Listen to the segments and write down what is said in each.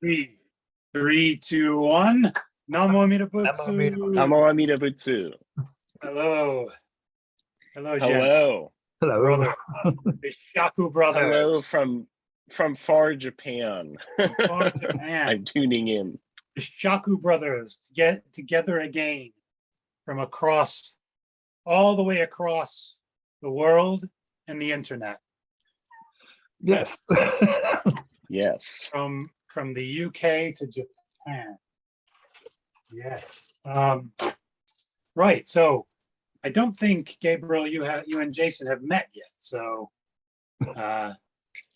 Three, two, one. Namo Amida Butsu. Namo Amida Butsu. Hello. Hello, gents. Hello. Hello. Brother. The Shaku brothers. Hello from far Japan. From far Japan. I'm tuning in. The Shaku brothers to get together again from across, all the way across the world and the internet. Yes. Yes. From the UK to Japan. Yes. Right. So I don't think, Gabriel, you and Jason have met yet. So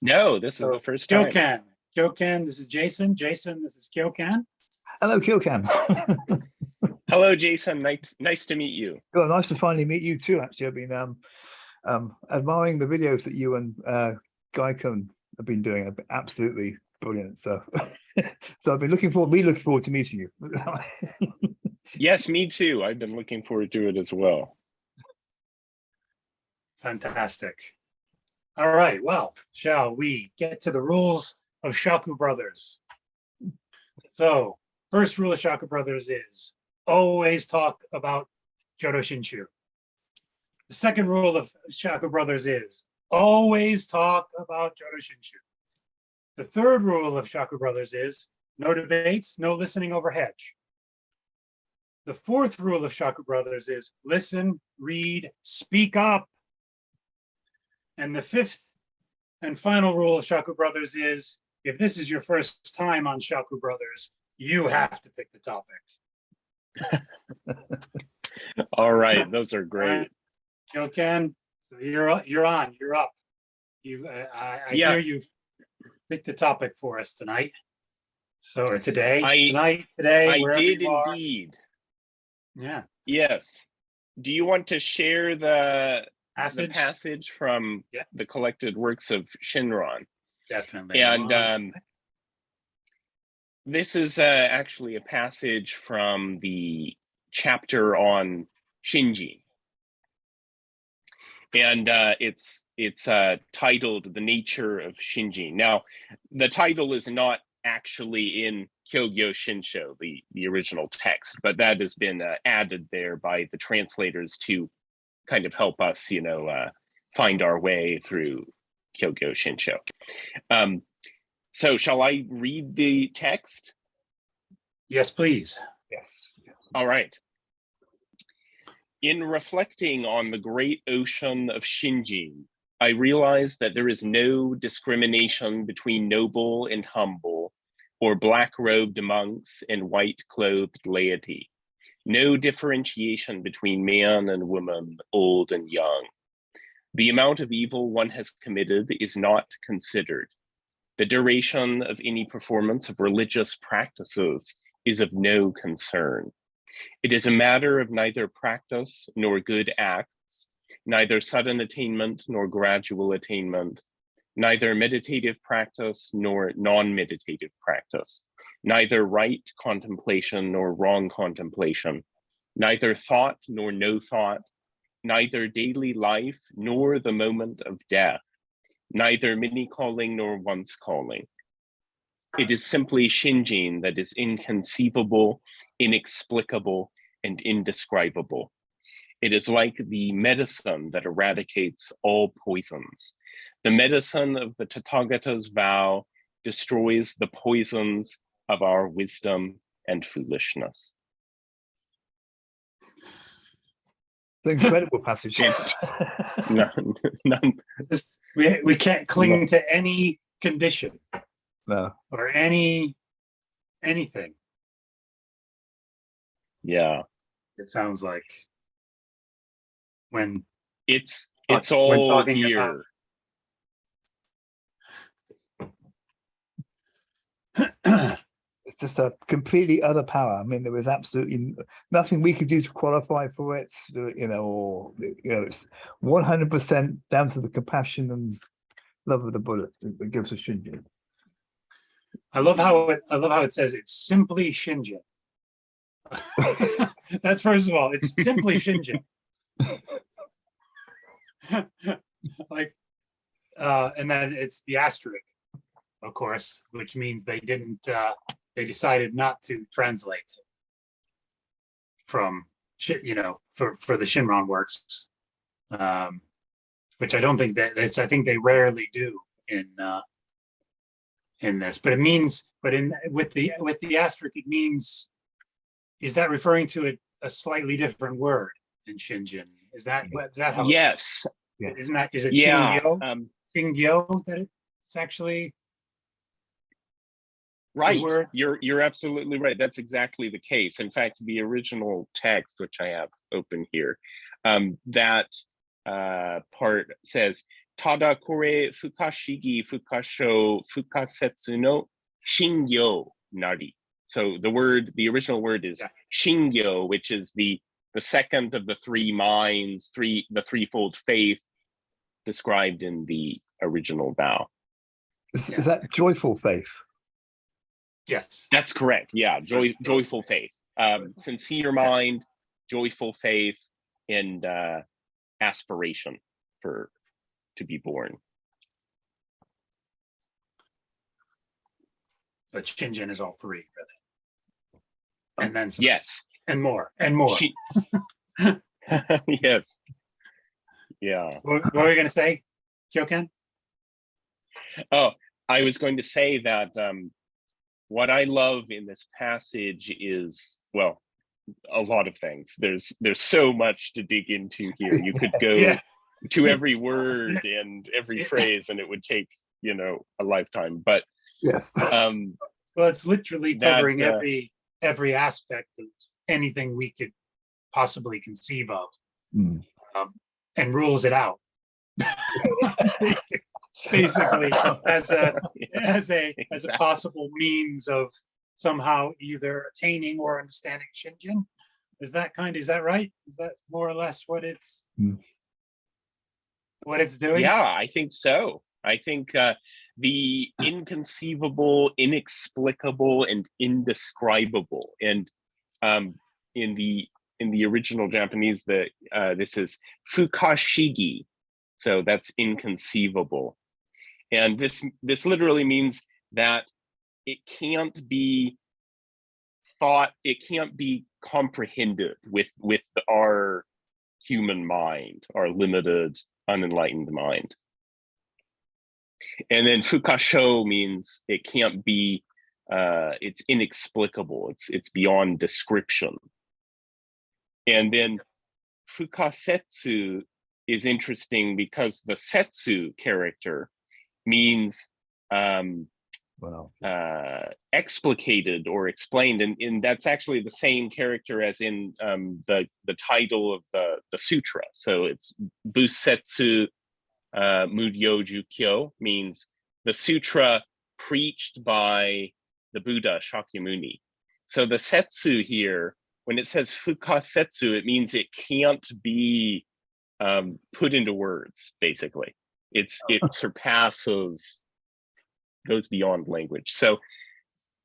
No, this is the first time. Kyokan, this is Jason. Jason, this is Kyokan. Hello, Kyokan. Hello, Jason. Nice to meet you. Well, nice to finally meet you too. Actually, I've been admiring the videos that you and Gaikon have been doing. Have been absolutely brilliant. So, so I've been looking forward to meeting you. Yes, me too. I've been looking forward to it as well. Fantastic. All right. Well, shall we get to the rules of Shaku Brothers? So, first rule of Shaku Brothers is always talk about Jodo Shinshu. The second rule of Shaku Brothers is always talk about Jodo Shinshu. The third rule of Shaku Brothers is no debates, no listening over hedge. The fourth rule of Shaku Brothers is listen, read, speak up. And the fifth and final rule of Shaku Brothers is if this is your first time on Shaku Brothers, you have to pick the topic. All right, those are great. Kyokan, so you're on, you're up. I hear you've picked the topic for us tonight. So today, I did indeed. Yeah. Yes. Do you want to share the passage from the collected works of Shinran? Definitely. And this is actually a passage from the chapter on Shinji. And it's titled The Nature of Shinji. Now, the title is not actually in Kyogyo Shinsho, the original text, but that has been added there by the translators to kind of help us, find our way through Kyogyo Shinsho. So shall I read the text? Yes, please. Yes. All right. In reflecting on the great ocean of Shinji, I realized that there is no discrimination between noble and humble, or black-robed monks and white-clothed laity. No differentiation between man and woman, old and young. The amount of evil one has committed is not considered. The duration of any performance of religious practices is of no concern. It is a matter of neither practice nor good acts, neither sudden attainment nor gradual attainment, neither meditative practice nor non-meditative practice, neither right contemplation nor wrong contemplation, neither thought nor no thought, neither daily life nor the moment of death, neither many calling nor once calling. It is simply Shinjin that is inconceivable, inexplicable, and indescribable. It is like the medicine that eradicates all poisons. The medicine of the Tathagata's vow destroys the poisons of our wisdom and foolishness. The incredible passage. None. We can't cling to any condition. No. Or anything. Yeah. It sounds like when it's all here. It's just a completely other power. I mean, there was absolutely nothing we could do to qualify for it, it's 100% down to the compassion and love of the Buddha that gives us Shinjin. I love how it says it's simply Shinjin. That's first of all, it's simply Shinjin. And then it's the asterisk, of course, which means they didn't, they decided not to translate it from, for the Shinran works. Which I don't think that's, I think they rarely do in this, but it means, with the asterisk, it means, is that referring to a slightly different word in Shinjin? Is that how? Yes. Isn't that, is it Yeah. Shingyo? Shingyo that it's actually Right. word? You're absolutely right. That's exactly the case. In fact, the original text, which I have open here, that part says Tada kore fukashigi fukasho fukasetsu no shingyo nari. So the original word is shingyo, which is the second of the three minds, the threefold faith described in the original vow. Is that joyful faith? Yes. That's correct. Yeah, joyful faith, sincere mind, joyful faith, and aspiration to be born. But Shinjin is all three, really. And then some, Yes. and more, and more. Yes. Yeah. What were you going to say, Kyokan? Oh, I was going to say that what I love in this passage is, well, a lot of things. There's so much to dig into here. You could go to every word and every phrase, and it would take, a lifetime. But yes, well, it's literally covering every aspect of anything we could possibly conceive of, and rules it out. Basically, as a possible means of somehow either attaining or understanding Shinjin. Is that right? Is that more or less what it's doing? Yeah, I think so. I think the inconceivable, inexplicable, and indescribable. And in the original Japanese, this is fukashigi, so that's inconceivable. And this literally means that it can't be thought, it can't be comprehended with our human mind, our limited, unenlightened mind. And then fukasho means it can't be, it's inexplicable, it's beyond description. And then fukasetsu is interesting because the setsu character means explicated or explained, and that's actually the same character as in the title of the sutra. So it's Busetsu Muryo Kyo, means the sutra preached by the Buddha Shakyamuni. So the setsu here, when it says fukasetsu, it means it can't be put into words. Basically, it surpasses, goes beyond language. So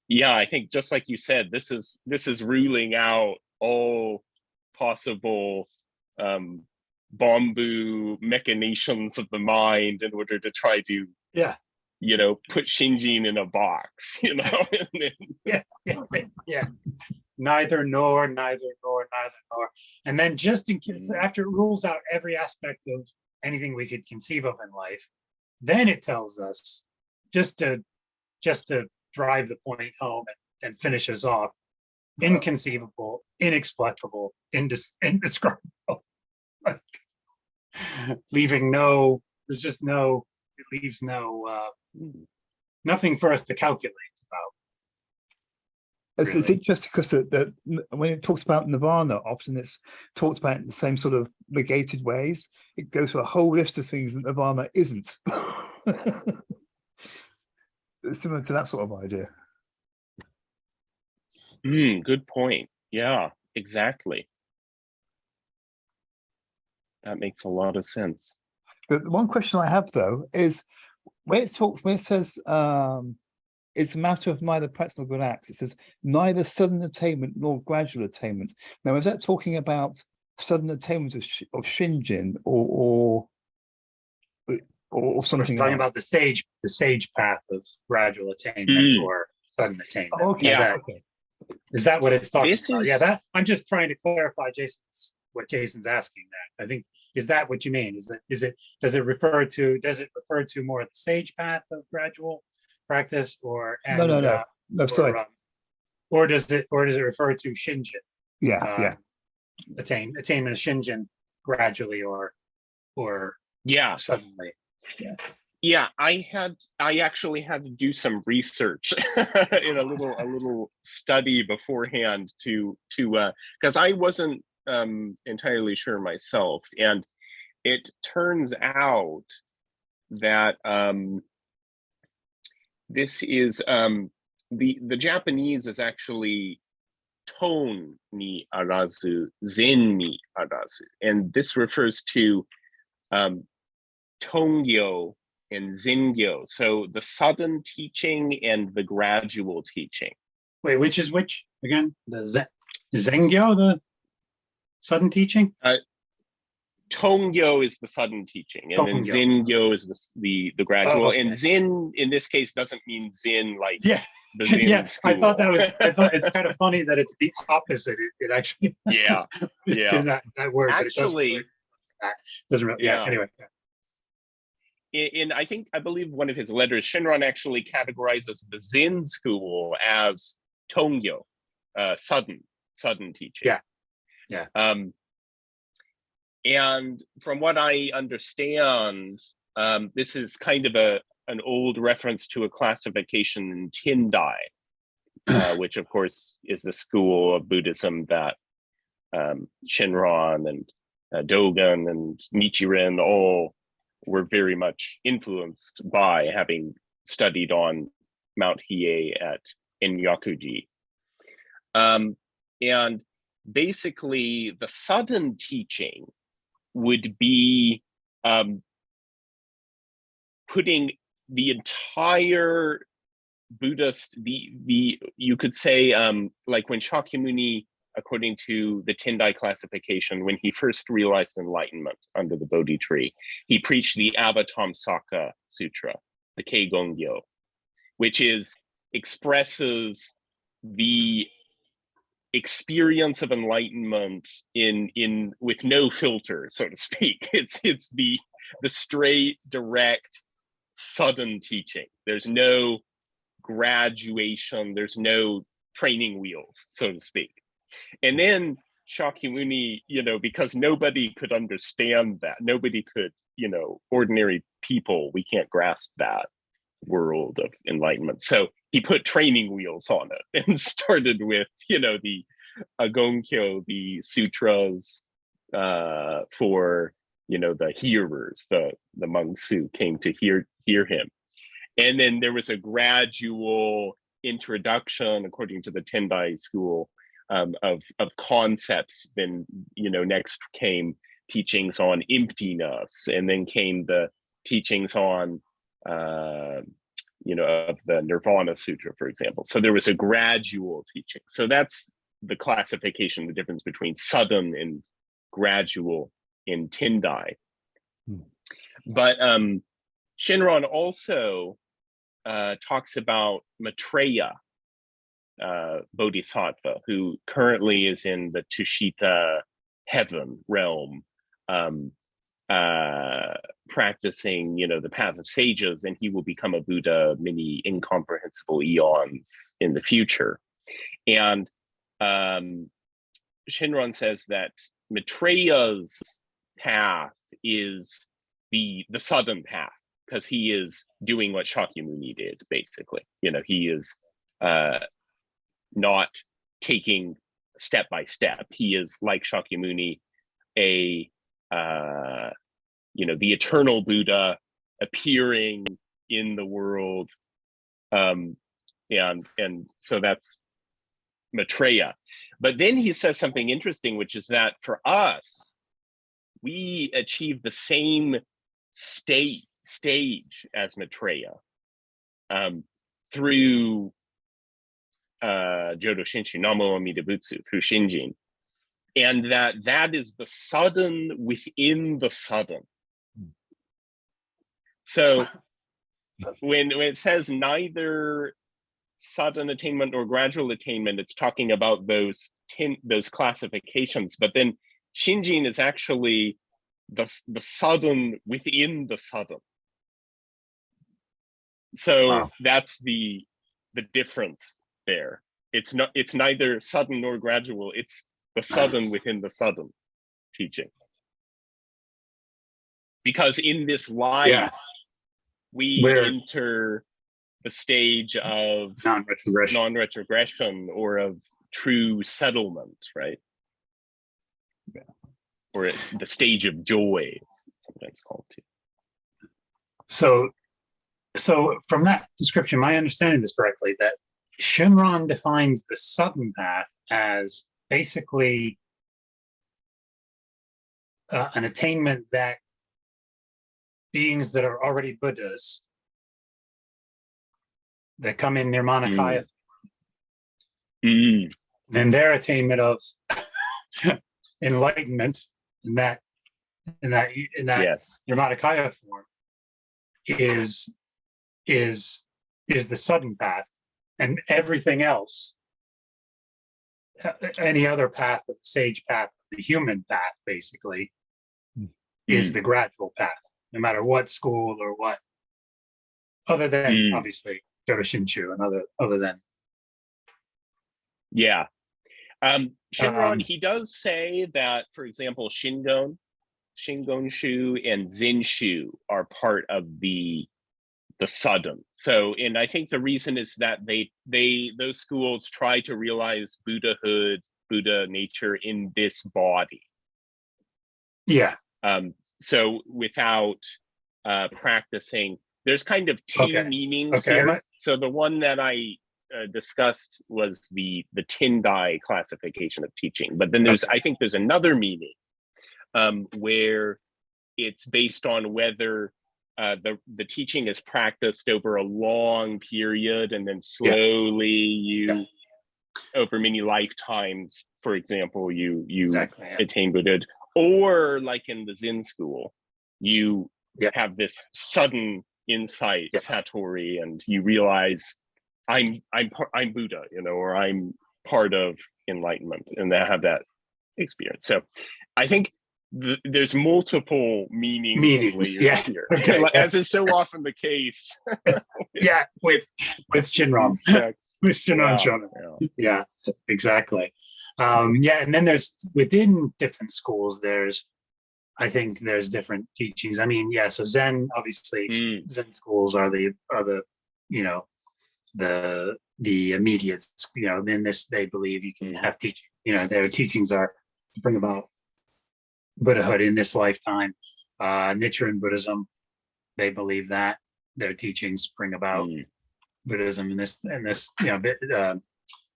yeah, I think just like you said, this is ruling out all possible bamboo machinations of the mind in order to try to put Shinjin in a box, Neither nor. And then just in case, after it rules out every aspect of anything we could conceive of in life, then it tells us, just to drive the point home and finish us off, inconceivable, inexplicable, indescribable. Leaving it leaves nothing for us to calculate about. It's interesting because when it talks about nirvana, often it's talked about in the same sort of negated ways. It goes through a whole list of things that nirvana isn't. It's similar to that sort of idea. Good point. Yeah, exactly. That makes a lot of sense. The one question I have though is when it says it's a matter of neither practice nor good acts, it says neither sudden attainment nor gradual attainment. Now, is that talking about sudden attainment of Shinjin, or or We're something talking else. about the sage path of gradual attainment Mm. or sudden attainment. Oh, okay. Yeah. Okay. Is that what it's talking This about? is- Yeah, that I'm just trying to clarify what Jason's asking that. I think, is that what you mean? Does it refer to more the sage path of gradual practice or No, no, no. No, sorry. or does it refer to Shinjin? Yeah. Attainment of Shinjin gradually or Yeah. suddenly. Yeah, I actually had to do some research in a little study beforehand to because I wasn't entirely sure myself, and it turns out that this is the Japanese is actually ton ni arazu, zen ni arazu, and this refers to tongyo and zingyo, so the sudden teaching and the gradual teaching. Wait, which is which again? The Zengyo, the sudden teaching? Tongyo is the sudden teaching, and then Tongyo. zingyo is the gradual. Oh, okay. And zen in this case doesn't mean zen like Yeah, the Zen yeah. school. I thought it's kind of funny that it's the opposite. It actually Yeah, yeah. that word, Actually, but it doesn't really. Yeah. yeah. Anyway. In I believe one of his letters, Shinran actually categorizes the Zen school as tongyo, sudden teaching. Yeah. And from what I understand, this is kind of an old reference to a classification in Tindai, which of course is the school of Buddhism that Shinran and Dogen and Nichiren all were very much influenced by, having studied on Mount Hiei at Enyakuji. And basically the sudden teaching would be putting the entire Buddhist, you could say, like when Shakyamuni, according to the Tendai classification, when he first realized enlightenment under the Bodhi tree, he preached the Avatamsaka Sutra, the Keigongyo, which expresses the experience of enlightenment in with no filter, so to speak. It's the straight, direct, sudden teaching. There's no graduation, there's no training wheels, so to speak. And then Shakyamuni, because nobody could understand that, nobody could, ordinary people, we can't grasp that world of enlightenment. So he put training wheels on it and started with, the Agonkyo, the sutras for, the hearers, the monks who came to hear him. And then there was a gradual introduction, according to the Tendai school, of concepts. Then, next came teachings on emptiness, and then came the teachings on of the Nirvana Sutra, for example. So there was a gradual teaching. So that's the classification, the difference between sudden and gradual in Tendai. But Shinran also talks about Maitreya Bodhisattva, who currently is in the Tushita heaven realm, practicing, the path of sages, and he will become a Buddha many incomprehensible eons in the future. And Shinran says that Maitreya's path is the sudden path, because he is doing what Shakyamuni did, basically. He is not taking step by step. He is, like Shakyamuni, the eternal Buddha appearing in the world. And so that's Maitreya. But then he says something interesting, which is that for us, we achieve the same stage as Maitreya through Jodo Shinshu, Namo Amida Butsu, through Shinjin. And that is the sudden within the sudden. So when it says neither sudden attainment nor gradual attainment, it's talking about those classifications. But then Shinjin is actually the sudden within the sudden. So Wow. that's the difference there. It's neither sudden nor gradual. It's the sudden within the sudden teaching. Because in this life, Yeah. we Where- enter the stage of Non-retrogression. non-retrogression or of true settlement, right? Yeah. Or it's the stage of joy, it's sometimes called too. So from that description, am I understanding this correctly, that Shinran defines the sudden path as basically an attainment that beings that are already Buddhas that come in Nirmanakaya, then their attainment of enlightenment in that Yes. Nirmanakaya form is the sudden path, and everything else, any other path of the sage path, the human path, basically, is the gradual path, no matter what school or what, other than obviously Jodo Shinshu and other than. Yeah. Shinran, he does say that, for example, Shingon Shu and Zinshu are part of the sudden. So, and I think the reason is that those schools try to realize Buddhahood, Buddha nature in this body. Yeah. So without practicing, there's kind of two meanings here. So the one that I discussed was the Tendai classification of teaching, but then I think there's another meaning where it's based on whether the teaching is practiced over a long period, and then slowly over many lifetimes, for example, you attain Buddhahood, or like in the Zen school, you have this sudden insight, satori, and you realize I'm Buddha, or I'm part of enlightenment, and I have that experience. So I think there's multiple meanings here, as is so often the case. with Shinran. With Shinran Shonen. Yeah, exactly. And then there's within different schools, I think there's different teachings. I mean, so Zen, obviously, Zen schools are the immediate, in this, they believe you can have teaching, their teachings are to bring about Buddhahood in this lifetime. Nichiren Buddhism, they believe that their teachings bring about Buddhism in this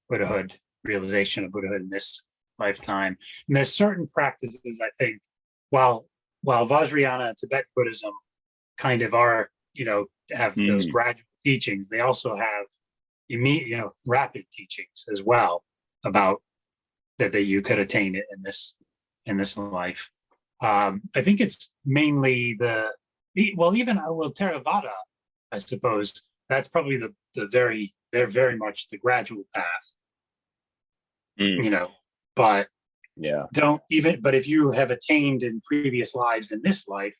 Buddhahood, realization of Buddhahood in this lifetime. And there's certain practices, I think, while Vajrayana and Tibetan Buddhism kind of are, have those gradual teachings, they also have immediate, rapid teachings as well about that you could attain it in this life. I think it's mainly Theravada, I suppose, that's probably they're very much the gradual path, but but if you have attained in previous lives in this life,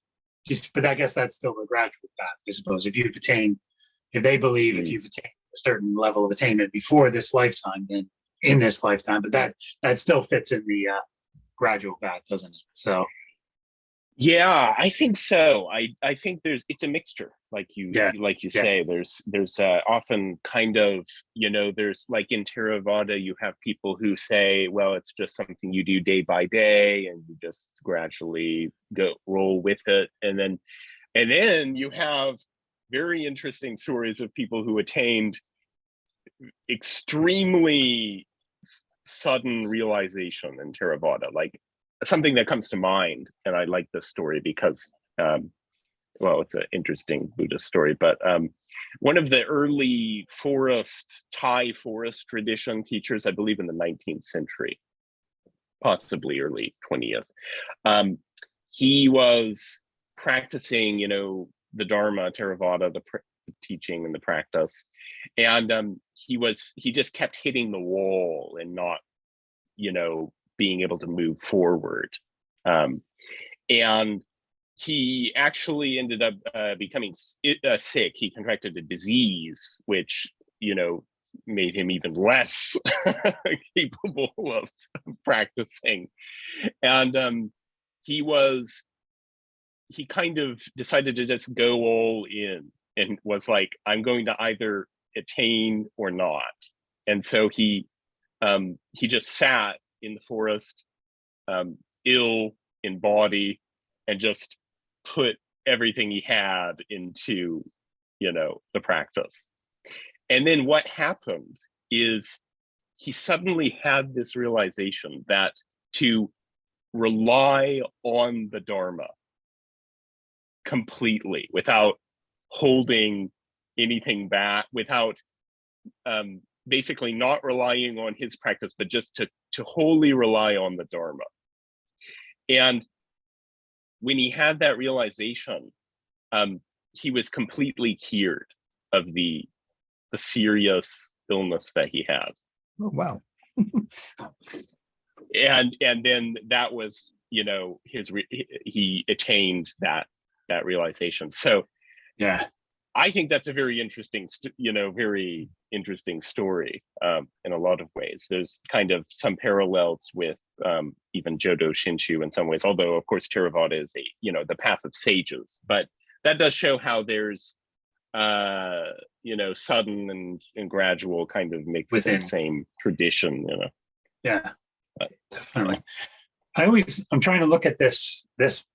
but I guess that's still the gradual path, I suppose. If they believe if you've attained a certain level of attainment before this lifetime, then in this lifetime, but that still fits in the gradual path, doesn't it? So I think so. I think it's a mixture, like you say. There's often kind of, there's like in Theravada, you have people who say, well, it's just something you do day by day, and you just gradually roll with it, and then you have very interesting stories of people who attained extremely sudden realization in Theravada. Like, something that comes to mind, and I like this story because, it's an interesting Buddhist story, but one of the early Thai forest tradition teachers, I believe in the 19th century, possibly early 20th, he was practicing, the Dharma, Theravada, the teaching and the practice, and he just kept hitting the wall and not, being able to move forward, and he actually ended up becoming sick. He contracted a disease, which made him even less capable of practicing, and he kind of decided to just go all in and was like, I'm going to either attain or not. And so he just sat in the forest, ill in body, and just put everything he had into the practice. And then what happened is he suddenly had this realization that to rely on the Dharma completely, without holding anything back, without basically not relying on his practice, but just to wholly rely on the Dharma. And when he had that realization, he was completely cured of the serious illness that he had. Oh, wow. And then that was, he attained that realization. So Yeah. I think that's a very interesting, very interesting story in a lot of ways. There's kind of some parallels with even Jodo Shinshu in some ways, although of course Theravada is the path of sages, but that does show how there's sudden and gradual kind of mixed in the same tradition, Yeah, definitely. I'm trying to look at this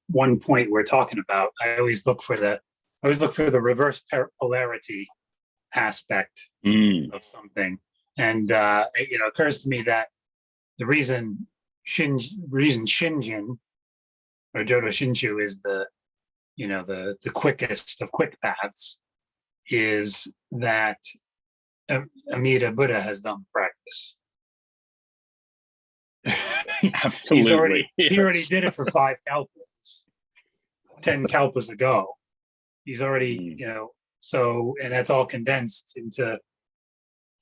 one point we're talking about. I always look for the reverse polarity aspect of something, and it occurs to me that the reason Shinjin or Jodo Shinshu is the quickest of quick paths is that Amida Buddha has done practice. Absolutely. He already did it for 5 kalpas, 10 kalpas ago. He's already, so, and that's all condensed into,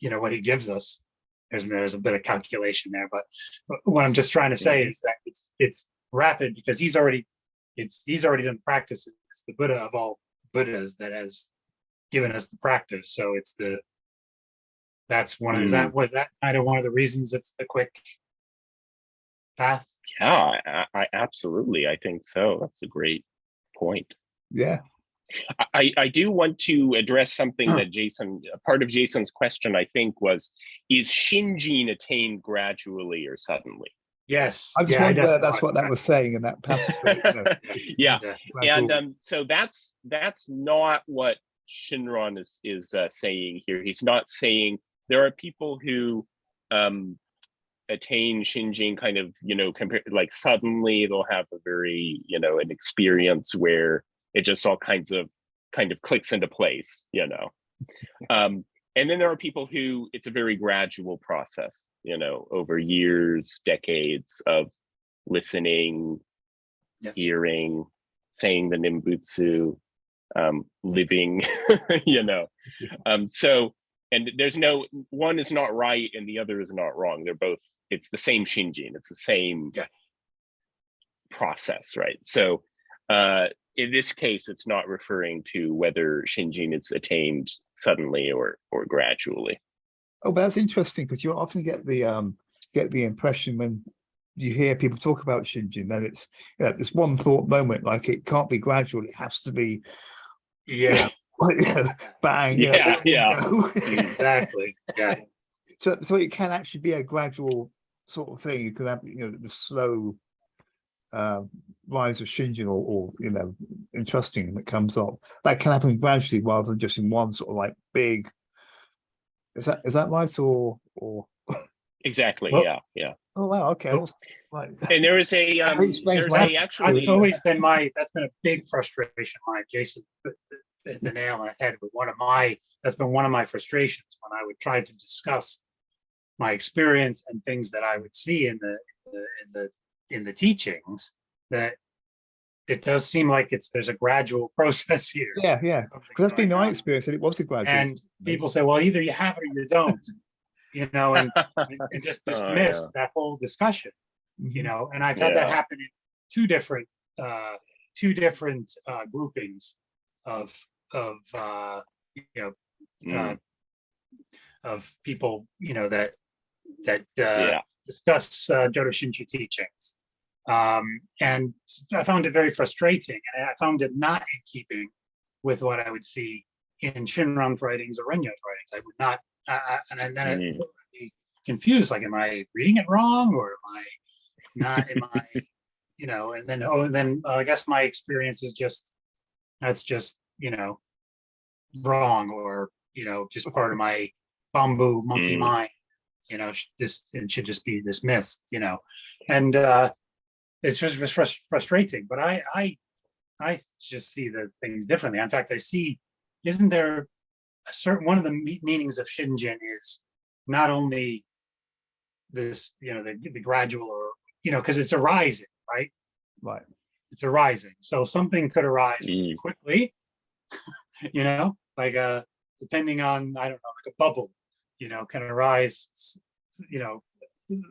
what he gives us. There's a bit of calculation there, but what I'm just trying to say is that it's rapid because he's already done practice. It's the Buddha of all Buddhas that has given us the practice. So was that kind of one of the reasons it's the quick path? Yeah, I absolutely. I think so. That's a great point. Yeah. I do want to address something that part of Jason's question, I think, was, is Shinjin attained gradually or suddenly? Yes. I just wonder whether that's what that was saying in that passage. Yeah. And so that's not what Shinran is saying here. He's not saying there are people who attain Shinjin kind of, like suddenly they'll have a very, an experience where it just all kind of clicks into place, and then there are people who it's a very gradual process, over years, decades of listening, hearing, saying the Nimbutsu, living, so, and there's one is not right and the other is not wrong. They're both, it's the same Shinjin, it's the same process, right? So in this case, it's not referring to whether Shinjin is attained suddenly or gradually. Oh, but that's interesting because you often get the impression when you hear people talk about Shinjin that it's this one thought moment, like it can't be gradual, it has to be bang. Exactly. Yeah. So it can actually be a gradual sort of thing. You can have the slow rise of Shinjin or interesting that comes up. That can happen gradually rather than just in one sort of like big. Is that right or exactly? Well, yeah. Oh wow, okay. Right. And there is a that's always been that's been a big frustration of mine. Jason hit the nail on the head with that's been one of my frustrations when I would try to discuss my experience and things that I would see in the teachings, that it does seem like there's a gradual process here. Yeah, yeah. Something Because that's been going my on. experience, that it was a gradual. And people say, well, either you have it or you don't, you know, and just Oh, dismiss yeah. that whole discussion, you Mhm. know, and I've had that Yeah. happen in two different groupings of you know Mm, of people, you know, that yeah. discuss Jodo Shinshu teachings. And I found it very frustrating, and I found it not in keeping with what I would see in Shinran's writings or Renyo's writings. I would not, and then it Mm. would be confused. Like, am I reading it wrong, or am I not? Am I, you know? And then I guess my experience is just that's just, you know, wrong, or you know, just part of my bamboo monkey Mm. mind. You know, this it should just be dismissed. You know, and it's just frustrating. But I just see the things differently. In fact, I see, isn't there a certain one of the meanings of Shinjin is not only this, you know, the gradual, or you know, because it's arising, right? Right. It's arising. So something could arise Mm. quickly, you know, like depending on, I don't know, like a bubble, you know, can arise, you know,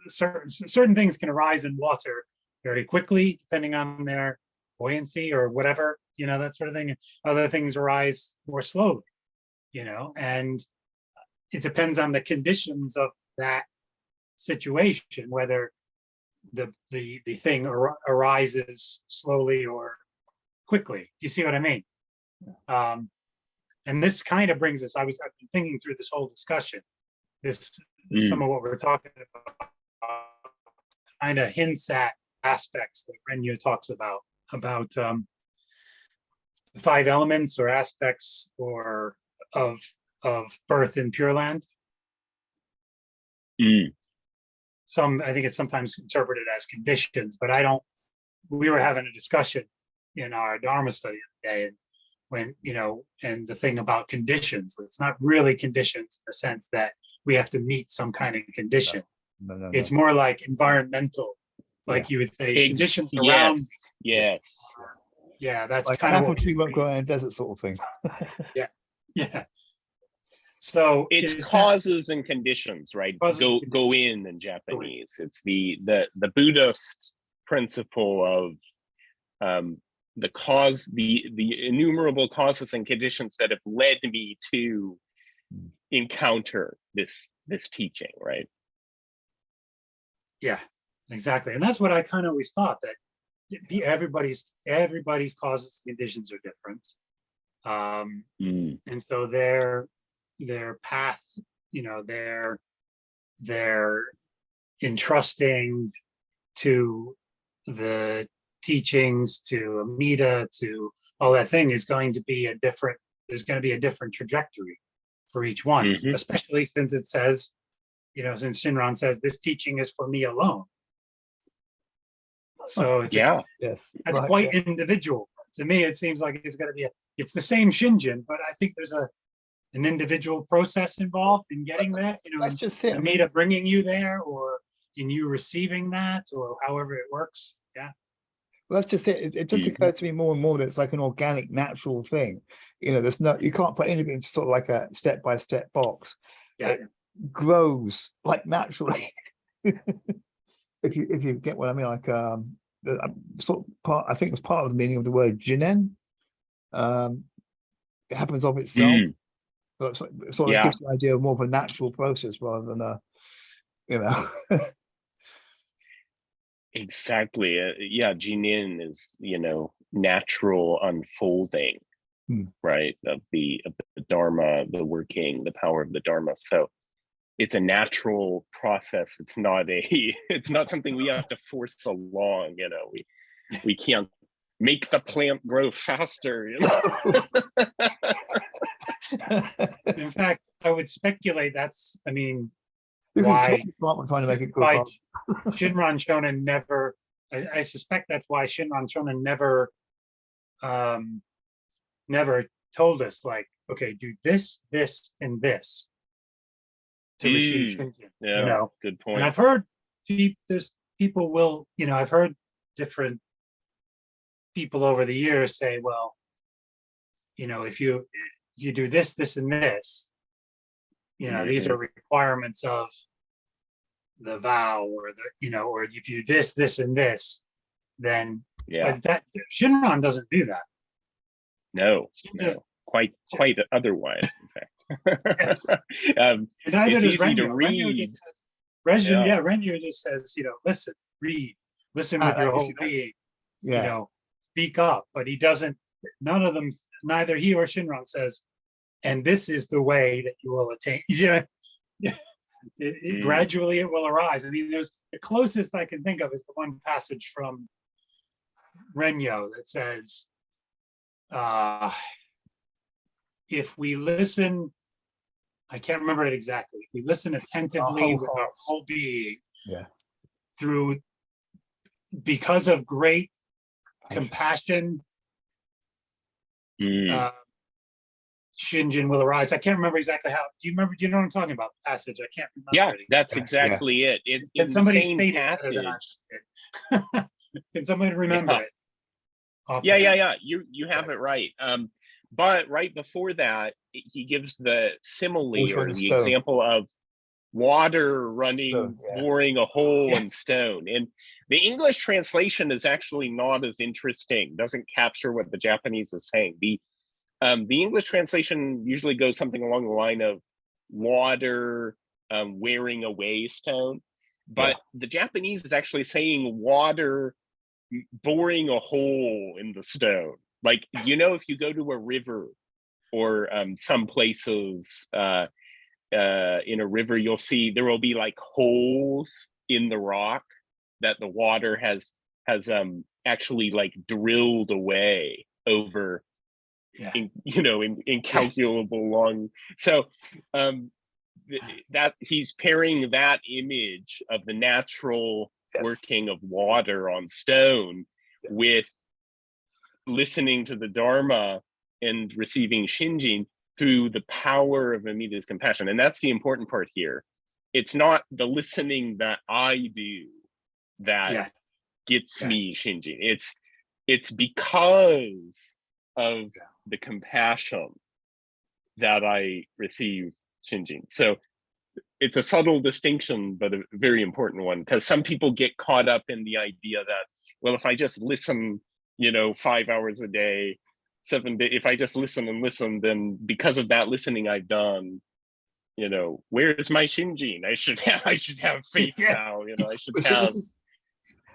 certain things can arise in water very quickly, depending on their buoyancy or whatever, you know, that sort of thing. And other things arise more slowly, you know, and it depends on the conditions of that situation, whether the thing arises slowly or quickly. Do you see what I mean? And this kind of brings us, I've been thinking through this whole discussion, some of what we're talking about kind of hints at aspects that Renyu talks about the 5 elements or aspects or of birth in Pure Land. Mm. I think it's sometimes interpreted as conditions, but we were having a discussion in our Dharma study the other day, and when, you know, and the thing about conditions, it's not really conditions in the sense that we have to meet some kind of condition. No. It's more like environmental, like you would say, conditions around. Yes. Yeah, that's Like kind an of apple what tree won't grow in a desert, sort of thing. yeah. So It's is that causes and conditions, right? Causes and conditions. Go in Japanese. It's the Buddhist principle of the cause, the innumerable causes and conditions that have led me to encounter this teaching, right? Yeah, exactly. And that's what I kind of always thought, that everybody's causes and conditions are different. Mm. And so their path, you know, they're entrusting to the teachings, to Amida, to all that thing is going to be there's going to be a different trajectory for each one, Mhm. especially since it says, you know, since Shinran says this teaching is for me alone. So if Yeah. Yes. that's right, quite yeah. individual. To me, it seems like it's going to be it's the same Shinjin, but I think there's an individual process involved in getting that, you know, That's just it. I mean, Amida bringing you there, or in you receiving that, or however it works. Yeah. well, that's just it. It just Mhm. occurs to me more and more that it's like an organic, natural thing. You know, you can't put anything into sort of like a step-by-step box. Yeah. It grows like naturally. If you get what I mean, like sort of I think it's part of the meaning of the word jinen. It happens of itself. Mm. So it sort of Yeah. gives the idea of more of a natural process rather than a, you know. Exactly. Yeah, Jinin is, natural unfolding, right, of the Dharma, the working, the power of the Dharma. So it's a natural process. It's not it's not something we have to force along. We can't make the plant grow faster. In fact, I would speculate that's, I mean, We're why trying to make it why grow. Shinran Shonen never, I suspect that's why Shinran Shonen never told us, like, okay, do this, this, and this to receive Shinjin, Yeah, you know. good point. And I've heard there's people will, I've heard different people over the years say, well, if you do this, this, and this, these are requirements of the vow, or or if you do this, this, and this, then Yeah. but that Shinran doesn't do that. No. She No. just- Quite otherwise, in fact. Neither It's does easy to Renyo. read. Renyo just says, listen, read, listen with your I whole see, that's- being, Yeah. speak up. But he doesn't, none of them, neither he or Shinran says, and this is the way that you will attain. Gradually it will arise. I mean, there's the closest I can think of is the one passage from Renyo that says, if we listen, I can't remember it exactly. If we listen attentively whole with our hearts. whole being, Yeah. because of great compassion, Mm. Shinjin will arise. I can't remember exactly how. Do you remember? Do you know what I'm talking about? The passage. I can't remember. Yeah, it. that's Yeah. exactly it. In Can the somebody same state it better than I passage. just did? Can somebody remember Yeah. it? Yeah. You have it right. But right before that, he gives the simile Water or in the the stone. example of water running, Stone, yeah. boring a hole Yeah. in stone. And the English translation is actually not as interesting, doesn't capture what the Japanese is saying. The English translation usually goes something along the line of water wearing away stone. But the Japanese is actually saying water boring a hole in the stone. Like, if you go to a river or some places in a river, you'll see there will be like holes in the rock that the water has actually like drilled away over incalculable long. So that he's pairing that image of the natural working of water on stone with listening to the Dharma and receiving Shinjin through the power of Amida's compassion. And that's the important part here. It's not the listening that I do that gets me Shinjin. It's because of the compassion that I receive Shinjin. So it's a subtle distinction, but a very important one, because some people get caught up in the idea that, well, if I just listen, 5 hours a day, 7 days, if I just listen and listen, then because of that listening I've done, where's my Shinjin? I should have faith now. I should have.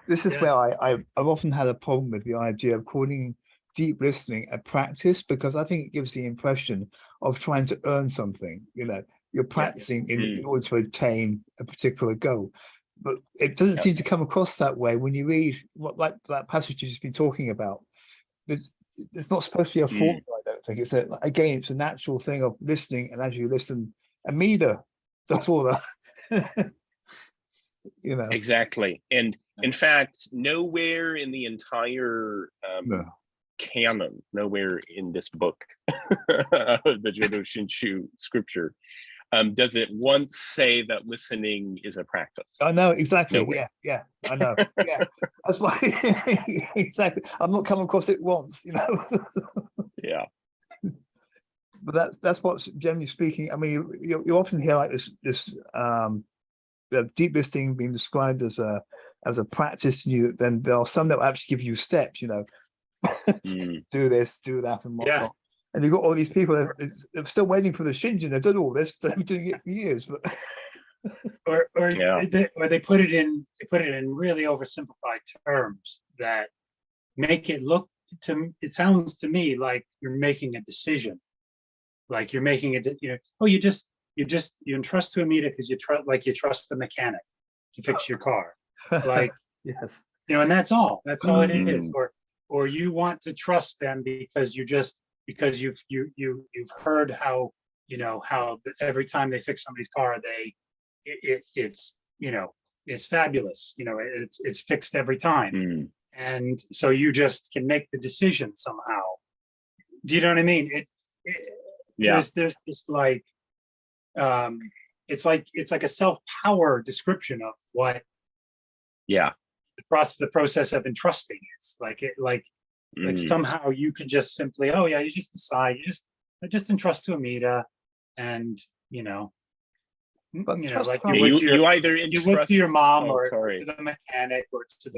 This is where I've often had a problem with the idea of calling deep listening a practice, because I think it gives the impression of trying to earn something. You're practicing in order to attain a particular goal, but it doesn't seem to come across that way when you read like that passage you've just been talking about. It's not supposed to be a formula. I don't think it's it's a natural thing of listening, and as you listen, Amida, that's all that. Exactly. And in fact, nowhere in the entire canon, nowhere in this book, the Jodo Shinshu scripture, does it once say that listening is a practice? I know, exactly. Nowhere. Yeah, I know. Yeah, that's why. Exactly. I've not come across it once, Yeah. But that's what's generally speaking. I mean, you often hear like this the deep listening being described as a practice. Then there are some that will actually give you steps. Do this, do that, and whatnot. Yeah. And you've got all these people that are still waiting for the Shinjin. They've done all this. They've been doing it for years, but they put it in really oversimplified terms that make it look it sounds to me like you're making a decision, like you're making you entrust to Amida because you trust the mechanic to fix your car, like yes, and that's all it is, or you want to trust them because you've heard how how every time they fix somebody's car it's fabulous, it's fixed every time. And so you just can make the decision somehow. Do you know what I mean? There's this like it's like a self-power description of what the process of entrusting is like. like Mm. somehow you could just simply, oh yeah, you just decide, I just entrust to Amita, and But trust like comes- you would to You either you would to your entrust. mom, Oh, or sorry. to the mechanic, or to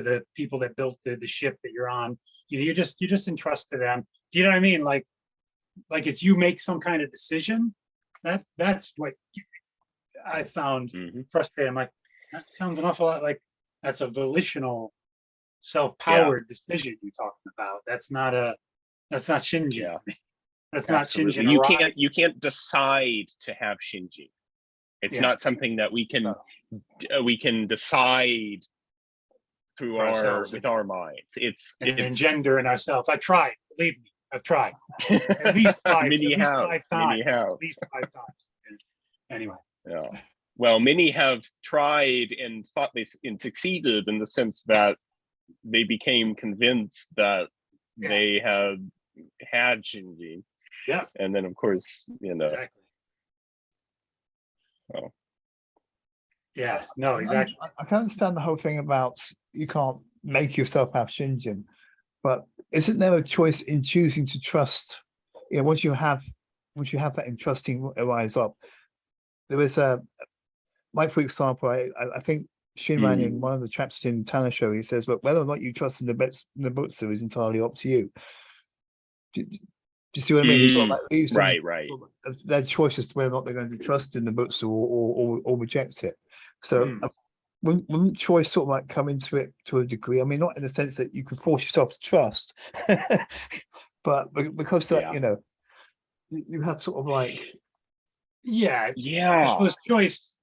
the people that built the ship that you're on. You just entrust to them. Do you know what I mean? Like it's you make some kind of decision. That's what I found Mhm. frustrating. I'm like, that sounds an awful lot like that's a volitional, self-powered decision you're talking about. That's not Shinjin Yeah. to me. That's not Absolutely. Shinjin arising. You can't decide to have Shinji. It's Yeah. not something that we can decide through For ourselves. with our minds. It's Engender in ourselves. I tried, believe me, I've tried. At least five, many at least have, 5 many times. have. At least 5 times. Anyway. Yeah. Well, many have tried and thought and succeeded in the sense that they became convinced that Yeah. they had Shinji. Yeah. And then, of course, Exactly. Oh. Yeah, no, exactly. I can understand the whole thing about you can't make yourself have Shinjin, but isn't there a choice in choosing to trust? Once you have that entrusting rise up, there is like for example, I think Shinran in one of the chapters in Tanasho, he says, look, whether or not you trust in the Nobutsu is entirely up to you. Do you see what I mean? He sort of like leaves them Right. their choice as to whether or not they're going to trust in the Nobutsu or reject it. So wouldn't choice sort of like come into it to a degree? I mean, not in the sense that you can force yourself to trust, but because that, you have sort of like. Yeah. Yeah. I suppose choice.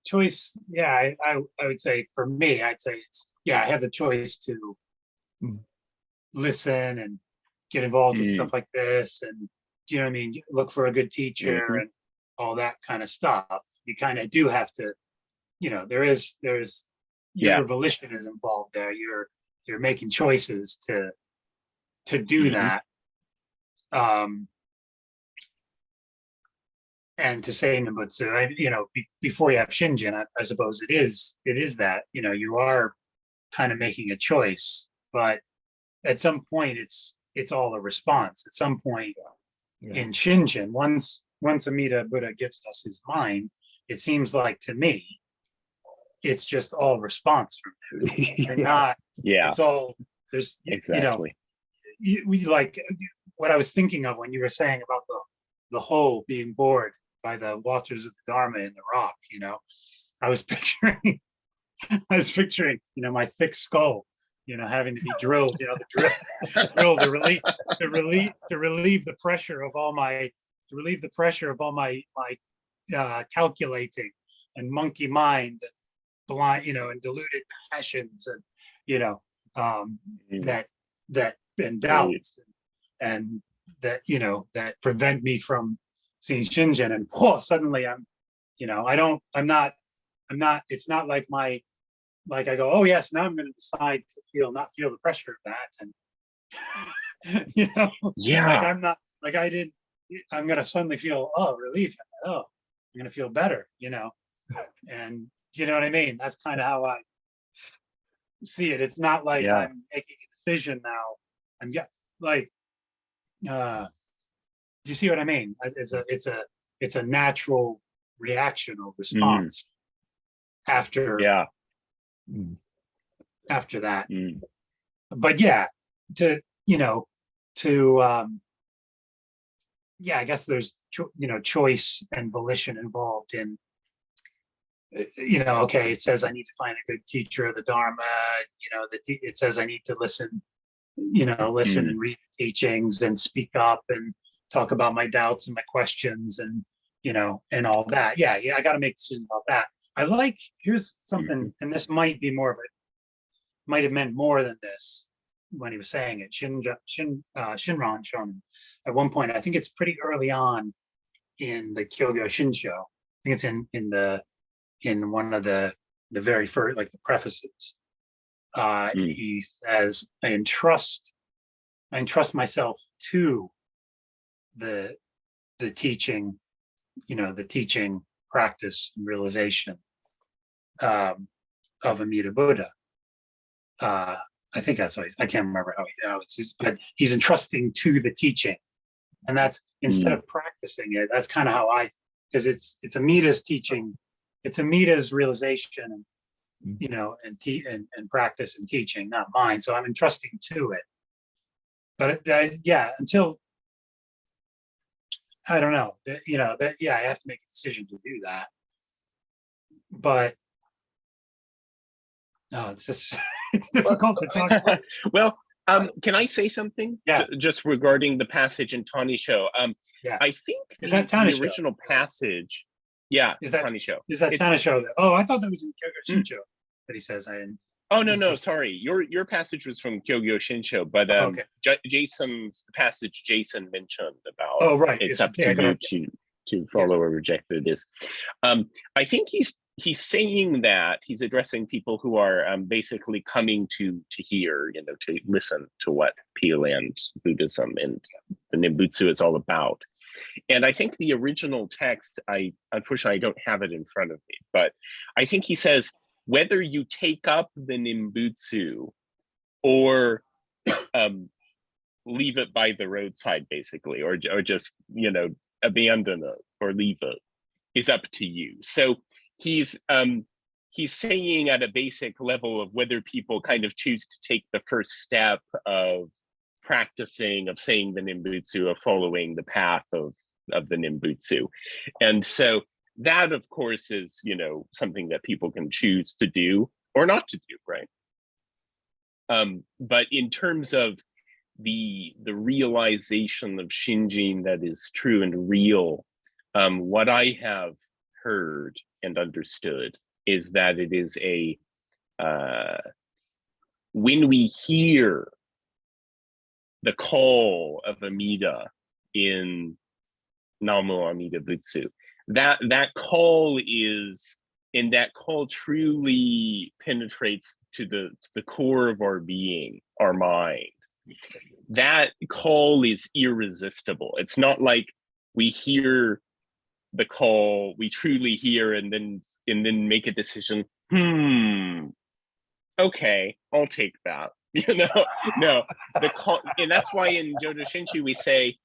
Yeah, I would say for me, I'd say I have the choice to listen and get involved with stuff like this, and do you know what I mean? Look for a good teacher and all that kind of stuff. You kind of do have to, there's your volition is involved there. You're making choices to do that. And to say Nobutsu, before you have Shinjin, I suppose it is that, you are kind of making a choice, but at some point it's all a response. At some point in Shinjin, once Amida Buddha gives us his mind, it seems like to me, it's just all response from there. You're not, it's all, there's, exactly. We like what I was thinking of when you were saying about the hole being bored by the watchers of the Dharma in the rock. I was picturing my thick skull, having to be drilled, the drill to relieve the pressure of all my calculating and monkey mind and blind, and deluded passions, and that and doubts and that that prevent me from seeing Shinjin, and suddenly I'm not, it's not like I go, oh yes, now I'm going to decide to not feel the pressure of that, and like I'm not, like I'm going to suddenly feel relief, I'm going to feel better, and do you know what I mean? That's kind of how I see it. It's not like I'm making a decision now. I'm like, do you see what I mean? It's a natural reaction or response after that. But I guess there's choice and volition involved in, okay, it says I need to find a good teacher of the Dharma, it says I need to listen and read the teachings and speak up and talk about my doubts and my questions and, and all that. I got to make decisions about that. Here's something, and this might be might have meant more than this when he was saying it. Shinran Shonen, at one point, I think it's pretty early on in the Kyogyo Shinsho. I think it's in one of the very first, like the prefaces. He says, I entrust myself to the teaching, the teaching, practice, and realization of Amida Buddha. I think that's what I can't remember how it's just, but he's entrusting to the teaching. And that's instead of practicing it, that's kind of how because it's Amida's teaching, it's Amida's realization and, you know, and practice and teaching, not mine. So I'm entrusting to it. But yeah, until, I don't know, you know, yeah, I have to make a decision to do that. But no, it's just, it's difficult to talk about. Well, can I say something? Yeah. Just regarding the passage in Tanisho. Yeah. I think Is that the Tanisho? original passage. Yeah, Is that Tanisho. Is that It's- Tanisho? Oh, I thought that was in Kyogo Shincho that he says I didn't. Oh no, no, Interesting. sorry. Your passage was from Kyogyo Shinsho, but Okay. Jason's the passage Jason mentioned about Oh, right. it's Yes, up yeah, to go you ahead. to follow or reject it is. I think he's saying that he's addressing people who are basically coming to hear, you know, to listen to what Pure Land Buddhism and the Nimbutsu is all about. And I think the original text, unfortunately I don't have it in front of me, but I think he says whether you take up the Nimbutsu or leave it by the roadside, basically, or just, you know, abandon it or leave it is up to you. So he's saying at a basic level of whether people kind of choose to take the first step of practicing, of saying the Nimbutsu, of following the path of the Nimbutsu. And so that, of course, is, you know, something that people can choose to do or not to do, right? But in terms of the realization of Shinjin that is true and real, what I have heard and understood is that it is when we hear the call of Amida in Namo Amida Butsu, that call is, and that call truly penetrates to the core of our being, our mind. That call is irresistible. It's not like we hear the call, we truly hear, and then make a decision. Okay, I'll take that. You know, no, the call, and that's why in Jodo Shinshu we say,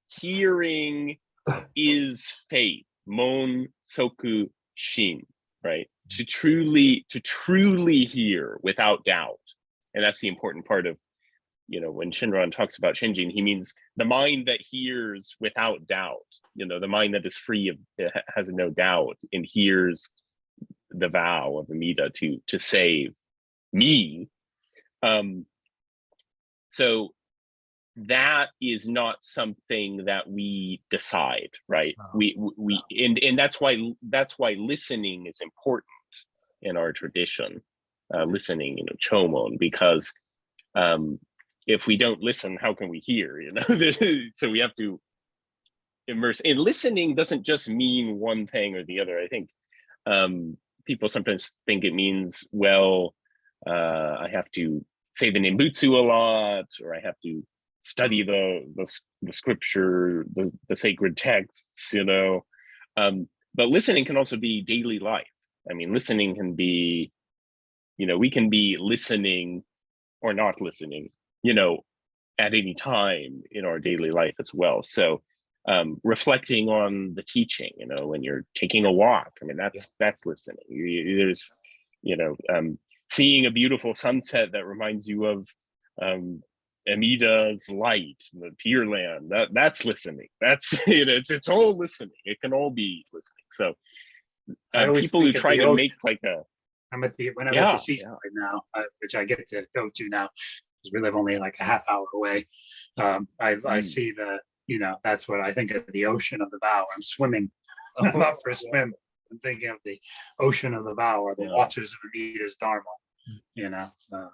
hearing is faith. Mon soku shin, right? To truly hear without doubt, and that's the important part of, you know, when Shinran talks about Shinjin, he means the mind that hears without doubt. You know, the mind that is free of, has no doubt, and hears the vow of Amida to save me. So that is not something that we decide, right? And that's why listening is important in our tradition. Listening, you know, chomon, because if we don't listen, how can we hear? You know, so we have to immerse. And listening doesn't just mean one thing or the other. I think people sometimes think it means, well, I have to say the Nimbutsu a lot, or I have to study the scripture, the sacred texts, you know. But listening can also be daily life. I mean, listening can be, you know, we can be listening or not listening, you know, at any time in our daily life as well. So reflecting on the teaching, you know, when you're taking a walk, I mean, that's listening. There's, you know, seeing a beautiful sunset that reminds you of Amida's light, the Pure Land, that's listening. That's, you know, it's all listening. It can all be listening. So I always people who think of try the to ocean. make like a, I'm at the seaside now, which I get to go to now because we live only like a half hour away. I see the, you know, that's what I think of, the ocean of the vow. I'm swimming. I'm out for a swim. I'm thinking of the ocean of the vow, or the waters of Amida's Dharma. You know, so.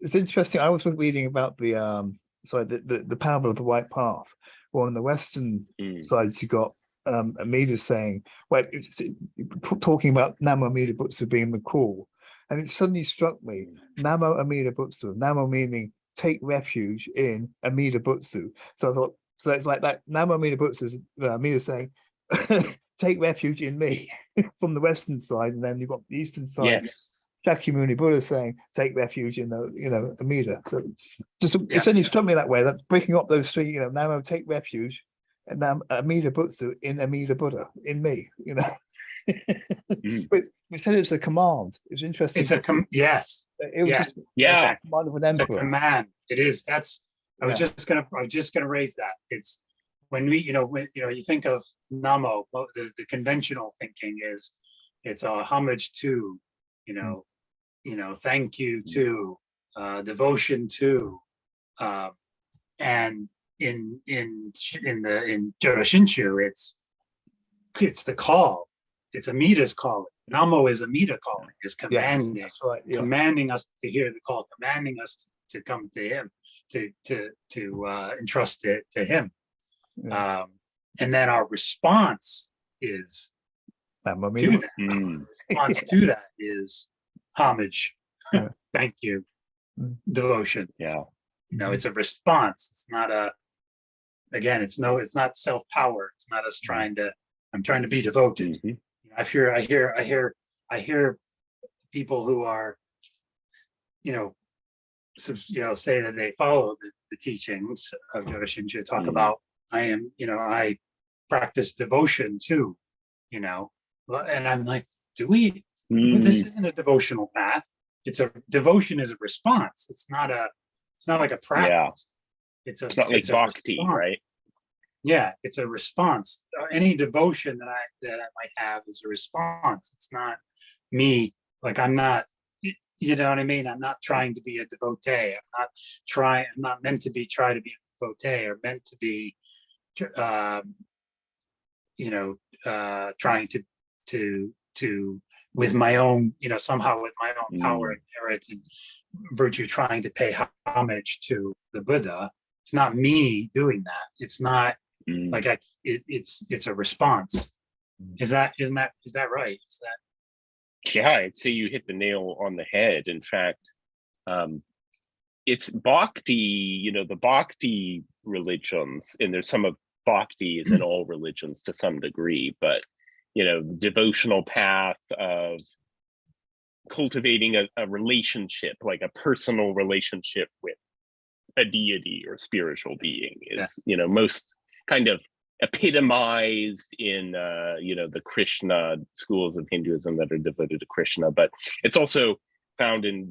It's interesting. I was reading about the parable of the White Path. Well, on the western side, you got Amida saying, well, talking about Namo Amida Butsu being the call, and it suddenly struck me, Namo Amida Butsu, Namo meaning take refuge in Amida Butsu. So I thought, so it's like that Namo Amida Butsu is Amida saying, take refuge in me from the western side, and then you've got the eastern side. yes, Shakyamuni Buddha saying, take refuge in the, Amida. So just Yeah. it certainly struck me that way, that breaking up those three, Namo, take refuge, and now Amida Butsu in Amida Buddha, in me, But we said it's a command. It's interesting. It's yes. It was yeah. just Yeah. a command of an It's a emperor. command. It is. That's. I was Yeah. just gonna raise that. It's when we, you think of Namo, the conventional thinking is, it's a homage to, thank you to, devotion to, and in Jodo Shinshu, it's the call. It's Amida's calling. Namo is Amida calling, is Yes, commanding, that's right. Yeah. commanding us to hear the call, commanding us to come to him, to entrust it to him. Yeah. And then our response is Namo to Amida. that. Response to that is homage, Yeah. thank you, Mm. devotion. Yeah. It's a response. It's not it's not self-power. It's not us I'm trying to be devoted. Mhm. I hear people who are, say that they follow the teachings of Jodo Shinshu talk about, I practice devotion too, and I'm like, do we? This isn't a devotional path. Devotion is a response. It's not like a practice. It's not like bhakti, response. right? Yeah, it's a response. Any devotion that I might have is a response. It's not me. Like, I'm not, you know what I mean? I'm not trying to be a devotee. I'm not meant to try to be a devotee, or meant to be, trying to with my own, somehow with my own power and merit and virtue, trying to pay homage to the Buddha. It's not me doing that. It's not like it's a response. Is that right? Yeah, I'd say you hit the nail on the head. In fact, it's bhakti, the bhakti religions, and there's some of bhakti is in all religions to some degree, but devotional path of cultivating a relationship, like a personal relationship with a deity or spiritual being, is most kind of epitomized in the Krishna schools of Hinduism that are devoted to Krishna, but it's also found in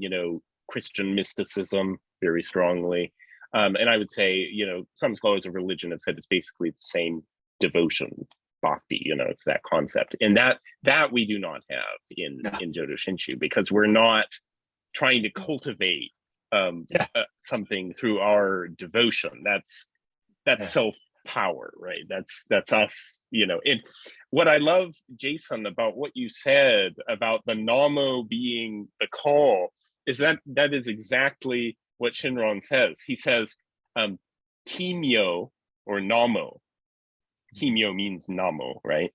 Christian mysticism very strongly, and I would say some scholars of religion have said it's basically the same devotion, bhakti. It's that concept, and that we do not have in Jodo Shinshu, because we're not trying to cultivate something through our devotion. That's self-power, right? That's us, and what I love, Jason, about what you said about the Namo being the call, is that is exactly what Shinran says. He says, Kimyo, or Namo. Kimyo means Namo, right?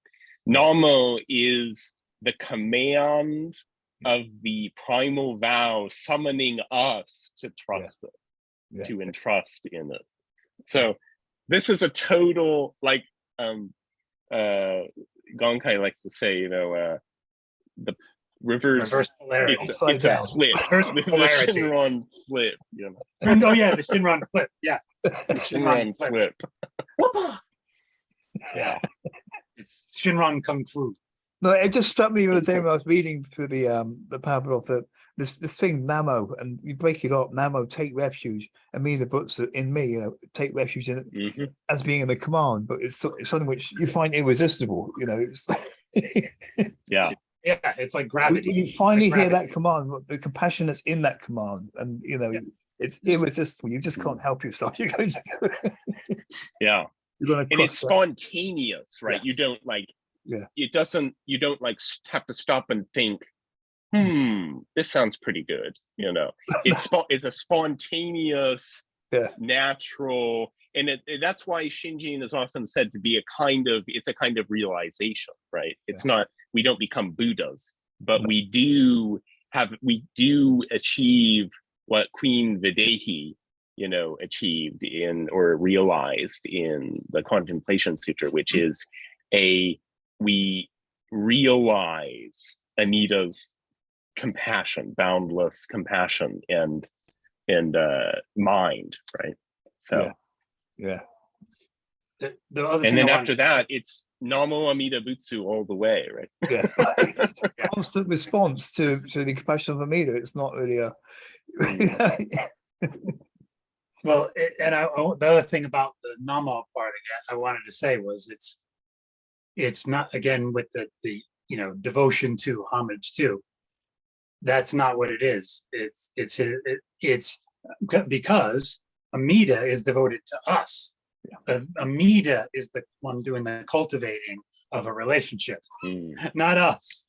Namo is the command of the primal vow, summoning us to trust it, to entrust in it. So this is a total, like Gonkai likes to say, the reverse polarity. It's a flip. Reverse polarity. The Shinran flip. Oh yeah, the Shinran flip. Yeah, the Shinran flip. Yeah, it's Shinran Kung Fu. No, it just struck me the other day when I was reading through the parable of this thing Namo, and you break it up. Namo, take refuge. Amida Butsu, in me, take refuge in it, as being in the command. But it's something which you find irresistible. It's yeah, it's like gravity. When you finally hear that command, the compassion that's in that command, and it's irresistible. You just can't help yourself. You're going to go. Yeah. And it's spontaneous, right? Yes. You don't like, you don't like have to stop and think, this sounds pretty good. It's a spontaneous, natural, and that's why Shinjin is often said to be a kind of realization, right? It's not, we don't become Buddhas, but we do achieve what Queen Videhi achieved or realized in the Contemplation Sutra, which is we realize Amida's compassion, boundless compassion, and mind, right? So, Yeah. The other and thing then I after wanted that, it's Namo Amida Butsu all the way, right? Yeah. Constant response to the compassion of Amida. It's not really a Well, the other thing about the Nama part again, I wanted to say was it's not, again, with the devotion to, homage to. That's not what it is. It's because Amida is devoted to us. Amida is the one doing the cultivating of a relationship, not us.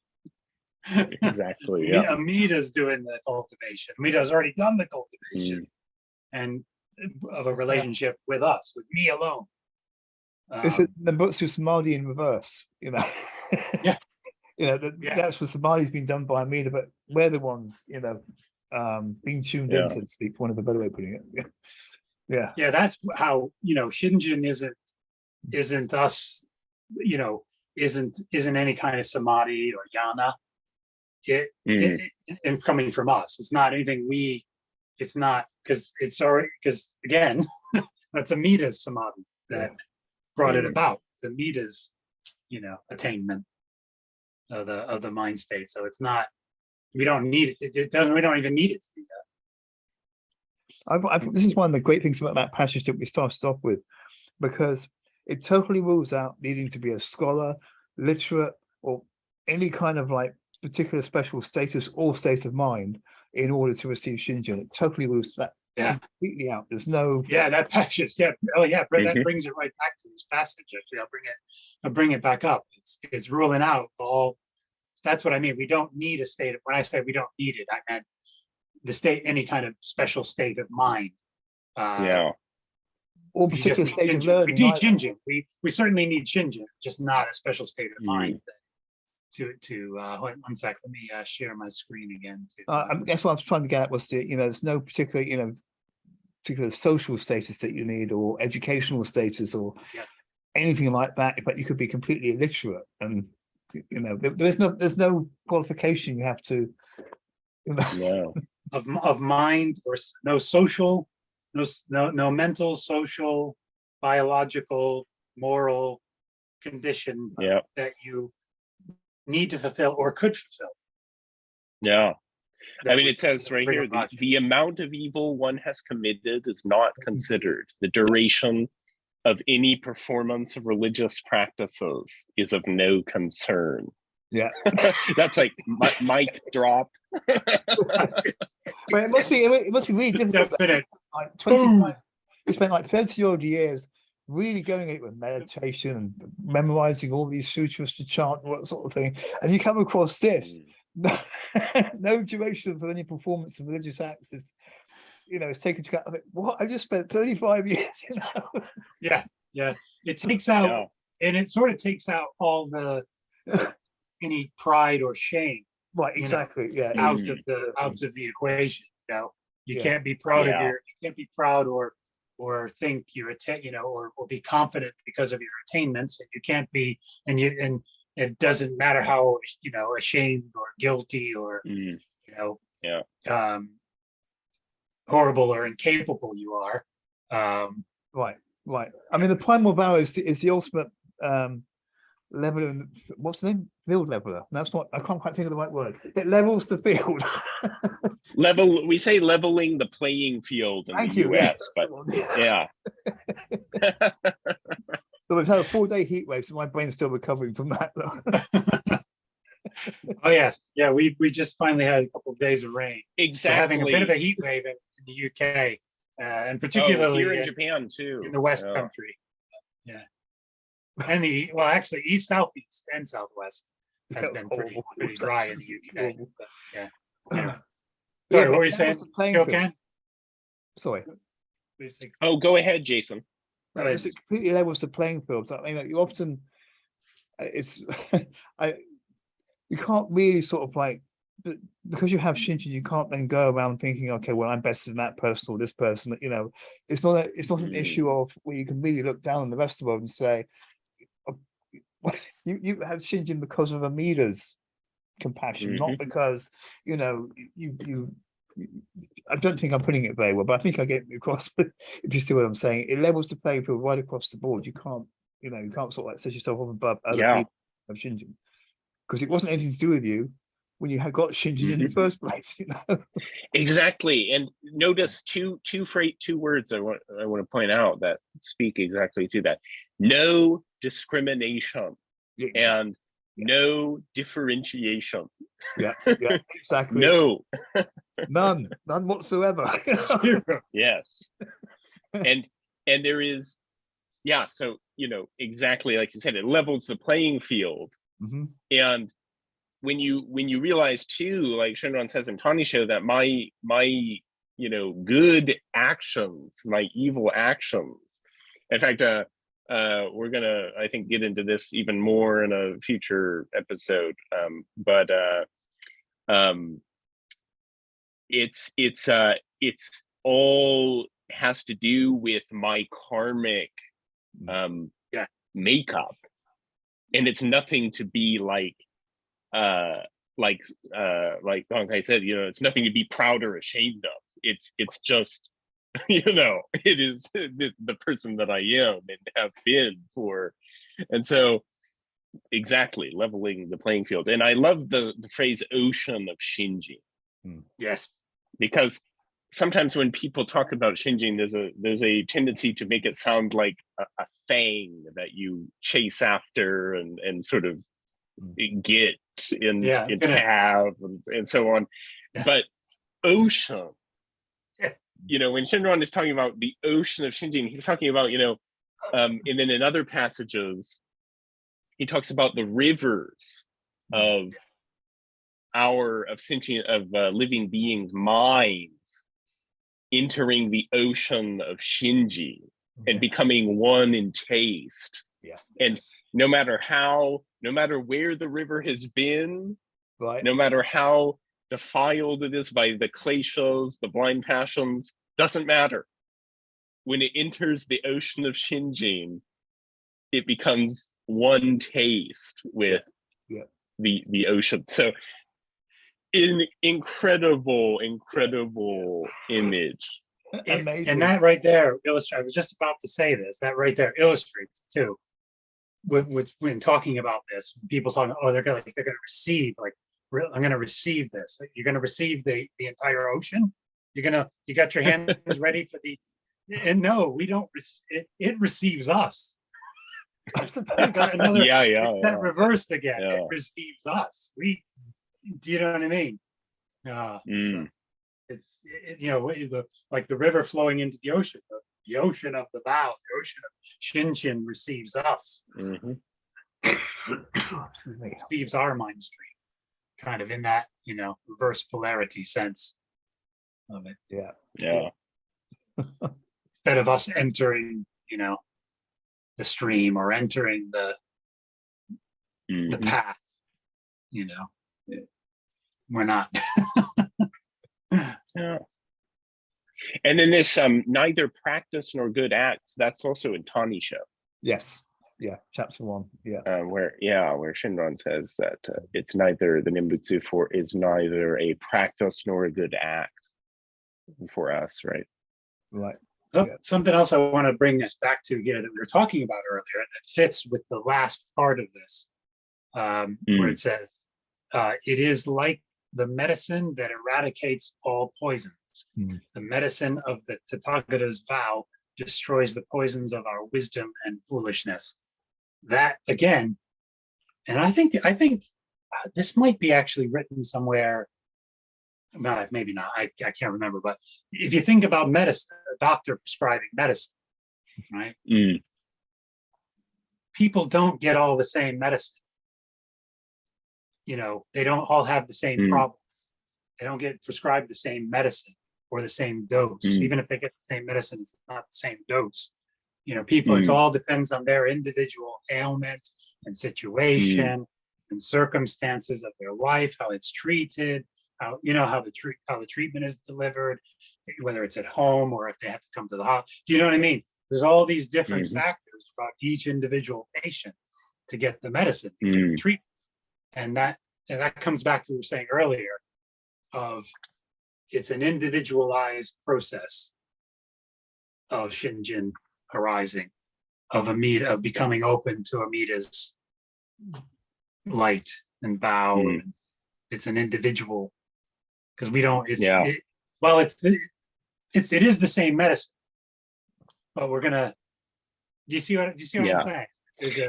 Exactly. Yeah. Amida's doing the cultivation. Amida's already done the cultivation and of a relationship with us, with me alone. It's the Butsu Samadhi in reverse, Yeah. The actual Samadhi's been done by Amida, but we're the ones, being tuned in, so to speak, for one of a better way of putting it. Yeah, that's how, Shinjin isn't us, isn't any kind of samadhi or yana. And coming from us, it's not anything it's not, because again, that's Amida's samadhi that brought it about. It's Amida's, attainment of the mind state. So it's not, we don't need it. We don't even need it to be that. This is one of the great things about that passage that we started off with, because it totally rules out needing to be a scholar, literate, or any kind of like particular special status or state of mind in order to receive Shinjin. It totally rules that completely out. There's no that passage. Yeah. Oh yeah. That brings it right back to this passage. Actually, I'll bring it back up. It's ruling out all. That's what I mean. We don't need a state of, when I say we don't need it, I meant the state, any kind of special state of mind. Or particular state of learning. We need Shinjin. We certainly need Shinjin, just not a special state of mind. One sec, let me share my screen again. That's what I was trying to get at, was there's no particular, particular social status that you need, or educational status, or anything like that. But you could be completely illiterate, and there's no qualification you have to. Of mind, or no social, no mental, social, biological, moral condition that you need to fulfill or could fulfill. I mean, it says right here, the amount of evil one has committed is not considered. The duration of any performance of religious practices is of no concern. Yeah. That's like mic drop. But it must be really difficult. Definite. Like 25, we spent like 30 odd years really going it with meditation and memorizing all these sutras to chant and that sort of thing, and you come across this. No duration for any performance of religious acts is, it's taken to account. What, I just spent 35 years. Yeah. It takes out, and it sort of takes out all the any pride or shame. Right. Exactly. Out of the equation. You can't be proud of you can't be proud or think you're or be confident because of your attainments, and you can't be, and it doesn't matter how ashamed or guilty or horrible or incapable you are. Right. I mean, the primal vow is the ultimate level. What's the name? Field leveler. That's not. I can't quite think of the right word. It levels the field. We say leveling the playing field in the US, but yeah. So we've had a 4-day heat wave, so my brain's still recovering from that. Oh yes, yeah. We just finally had a couple of days of rain. Exactly. We're having a bit of a heat wave in the UK, and particularly here in Japan too, in the West Country. Yeah, and actually East, Southeast, and Southwest has been pretty dry in the UK. But, yeah. Anyway. Sorry, what were you saying? Okay. Sorry. Oh, go ahead, Jason. It completely levels the playing field. I mean, you often, you can't really sort of like, because you have Shinjin, you can't then go around thinking, okay, well, I'm better than that person or this person. It's not an issue of where you can really look down on the rest of the world and say, you have Shinjin because of Amida's compassion, not because, you know, I don't think I'm putting it very well, but I think I get it across. If you see what I'm saying, it levels the playing field right across the board. You can't sort of like set yourself up above other Yeah. people of Shinjin, because it wasn't anything to do with you when you had got Shinjin in the first place. You know? Exactly. And notice two words I want to point out that speak exactly to that. No discrimination Yeah, and no differentiation. yeah, exactly. No. None whatsoever. Zero. Yes. And there is, yeah, so exactly like you said, it levels the playing field. Mhm. And when you realize too, like Shenron says in Tawny Show, that my good actions, my evil actions, in fact, we're gonna, I think, get into this even more in a future episode, but it's all has to do with my karmic makeup, and it's nothing to be like Honkai said, it's nothing to be proud or ashamed of. It's just it is the person that I am and have been for. And so exactly, leveling the playing field. And I love the phrase ocean of Shinji. Yes. Because sometimes when people talk about Shinjin, there's a tendency to make it sound like a thing that you chase after and sort of get and have and so on. Yeah. But ocean, Yeah. When Shenron is talking about the ocean of Shinjin, he's talking about, and then in other passages, he talks about the rivers of sentient, living beings' minds entering the ocean of Shinji and becoming one in taste. Yeah. And no matter where the river has been, Right. no matter how defiled it is by the kleshas, the blind passions, doesn't matter. When it enters the ocean of Shinjin, it becomes one taste with the ocean. So incredible image. Amazing. And that right there illustrates, I was just about to say this, that right there illustrates too. When talking about this, people talking, they're gonna receive, I'm gonna receive this. You're gonna receive the entire ocean. You got your hands ready for and no, we don't. It receives us. It's that reversed again. Yeah. It receives us. Do you know what I mean? So it's like the river flowing into the ocean. The ocean of the vow, the ocean of Shinshin receives us. Receives our mind stream, kind of in that reverse polarity sense of it. Yeah. Instead of us entering, the stream or entering the path, we're not. Yeah. And then this neither practice nor good acts, that's also in Tawny Show. Yes. Yeah. Chapter 1. Yeah. Where Shinron says that it's neither, the Nimbutsu is neither a practice nor a good act for us, right? Right. Something else I want to bring us back to here that we were talking about earlier that fits with the last part of this, where it says, it is like the medicine that eradicates all poisons. The medicine of the Tathagata's vow destroys the poisons of our wisdom and foolishness. That again, and I think this might be actually written somewhere. Well, maybe not. I can't remember. But if you think about medicine, a doctor prescribing medicine, right? People don't get all the same medicine. They don't all have the same problem. They don't get prescribed the same medicine or the same dose. Even if they get the same medicine, it's not the same dose. People, it all depends on their individual ailment and situation and circumstances of their life, how it's treated, how the treatment is delivered, whether it's at home or if they have to come to the hospital. Do you know what I mean? There's all these different factors about each individual patient to get the medicine, to get the treatment. And that and that comes back to what we were saying earlier of it's an individualized process of Shinjin arising, of Amida, of becoming open to Amida's light and vow. Mm. And it's an individual, because we don't, it's, Yeah. well, it is the same medicine, but we're gonna, do you see what Yeah. I'm saying?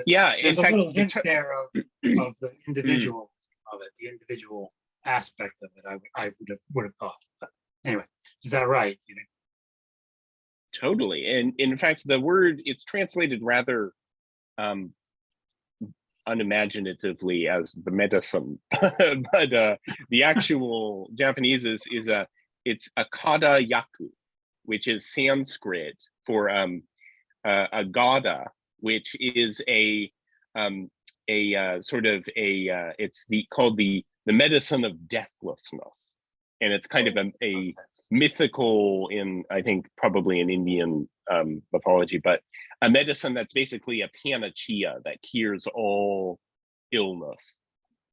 Yeah, in There's a fact, little the hint ter- there of the individual of it, the individual aspect of it. I would have thought. But anyway, is that right? You think? totally. And in fact, the word, it's translated rather unimaginatively as the medicine, but the actual Japanese is it's akada yaku, which is Sanskrit for agada, which is a sort of it's called the medicine of deathlessness, and it's kind of a mythical in, I think, probably in Indian mythology, but a medicine that's basically a panacea that cures all illness.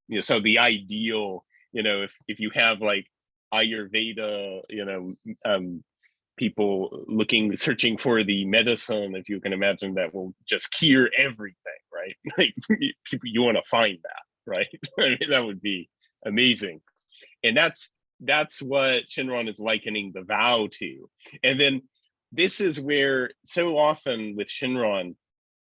You know, so the ideal, you know, if you have like Ayurveda, you know, people searching for the medicine, if you can imagine, that will just cure everything, right? Like people, you want to find that, right? I mean, that would be amazing. And that's what Shinran is likening the vow to. And then this is where so often with Shinran,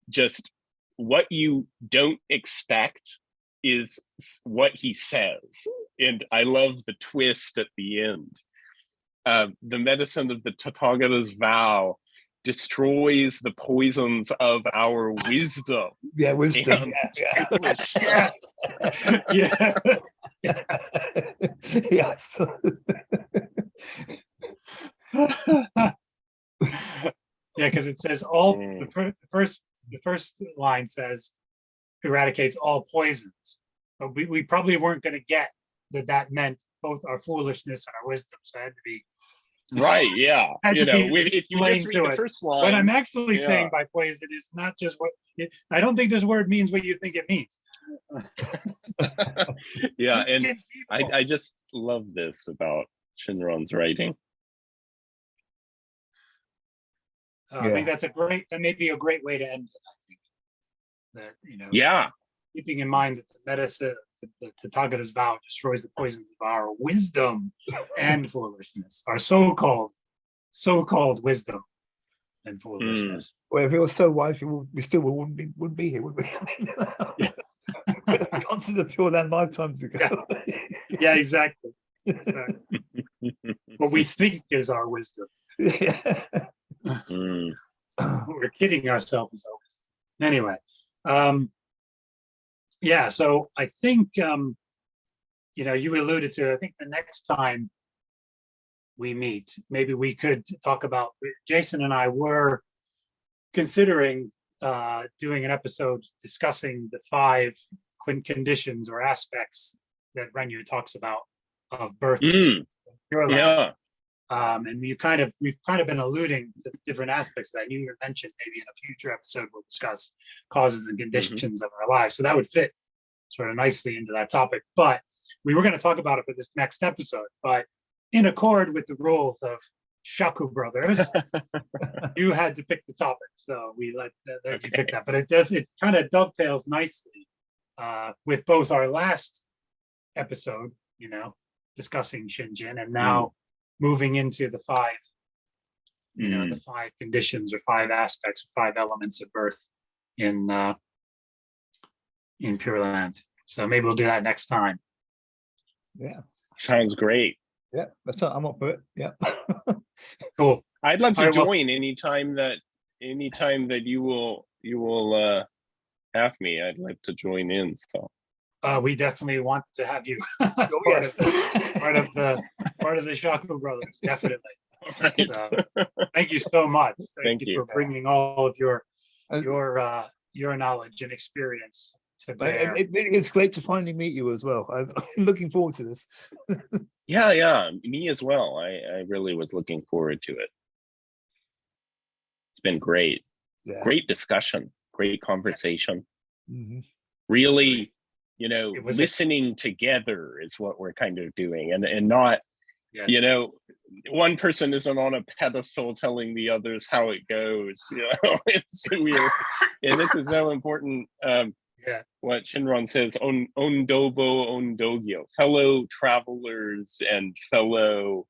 just what you don't expect is what he says. And I love the twist at the end. The medicine of the Tathagata's vow destroys the poisons of our wisdom. Yeah, wisdom. And Yeah, Yes. Yeah. yes. Yeah, because it says all Mm. the first line says eradicates all poisons, but we probably weren't going to get that meant both our foolishness and our wisdom. So it had to be right, yeah. had You to know, be if you just explained read to the us. first line, What I'm actually yeah. saying by poison is not just what I don't think this word means what you think it means. yeah, and Inconceivable. I just love this about Shinran's writing. I think that may be a great way to end it. I think that, you know, Yeah, keeping in mind that the medicine, the Tathagata's vow destroys the poisons of our wisdom and foolishness, our so-called wisdom and foolishness. Well, if it was so wise, we still wouldn't be here, would we? We'd have gone to the Pure Land lifetimes ago. Yeah, exactly. What we think is our wisdom. Yeah. Mm. What we're kidding ourselves is our wisdom. Anyway, yeah, so I think, you know, you alluded to, I think the next time we meet, maybe we could talk about, Jason and I were considering doing an episode discussing the 5 conditions or aspects that Renyu talks about of birth in Pure Land. Yeah. And we've kind of been alluding to different aspects that you mentioned. Maybe in a future episode we'll discuss causes and conditions of our lives. So that would fit sort of nicely into that topic. But we were going to talk about it for this next episode. But in accord with the rules of Shaku Brothers, you had to pick the topic. So we let you pick that. But it kind of dovetails nicely with both our last episode, you know, discussing Shinjin, and now moving into the 5, you know, the 5 conditions or 5 aspects, 5 elements of birth in Pure Land. So maybe we'll do that next time. Yeah. Sounds great. Yeah, I'm up for it. Yeah. Cool. I'd love to All right, well- join anytime that you will have me. I'd like to join in. So We definitely want to have you Yes. part of the Shaku Brothers, definitely. Right. So, thank you so much. Thank you you. for bringing all of your And- your knowledge and experience to bear. It's great to finally meet you as well. I'm looking forward to this. yeah, me as well. I really was looking forward to it. It's been great. Yeah. Great discussion, great conversation. Mhm. Really, you know, It was listening together is what we're kind of doing, and not, yes. you know, one person isn't on a pedestal telling the others how it goes. You know, it's weird, and this is so important. Yeah. What Shinron says, ondobo ondogyo, fellow travelers and fellow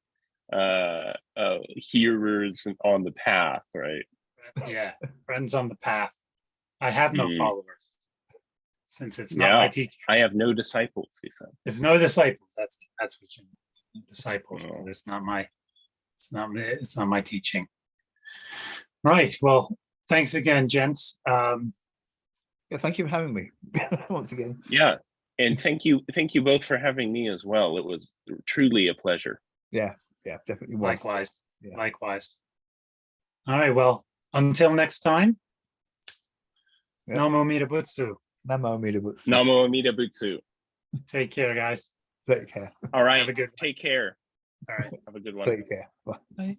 hearers on the path, right? Yeah, friends on the path. I have no Mm. followers since it's not my Yeah. teaching. I have no disciples, he said. There's no disciples. That's what you mean. Disciples. Oh. It's not my teaching. Right. Well, thanks again, gents. Yeah, thank you for having me once again. Yeah, and thank you both for having me as well. It was truly a pleasure. Yeah, definitely was. Likewise. Yeah. Likewise. All right. Well, until next time. Yep. Namo Amida Butsu. Namo Amida Butsu. Namo Amida Butsu. Take care, guys. Take care. All right, Have a good one. take care. All right. Have a good one. Take care. Bye. Bye.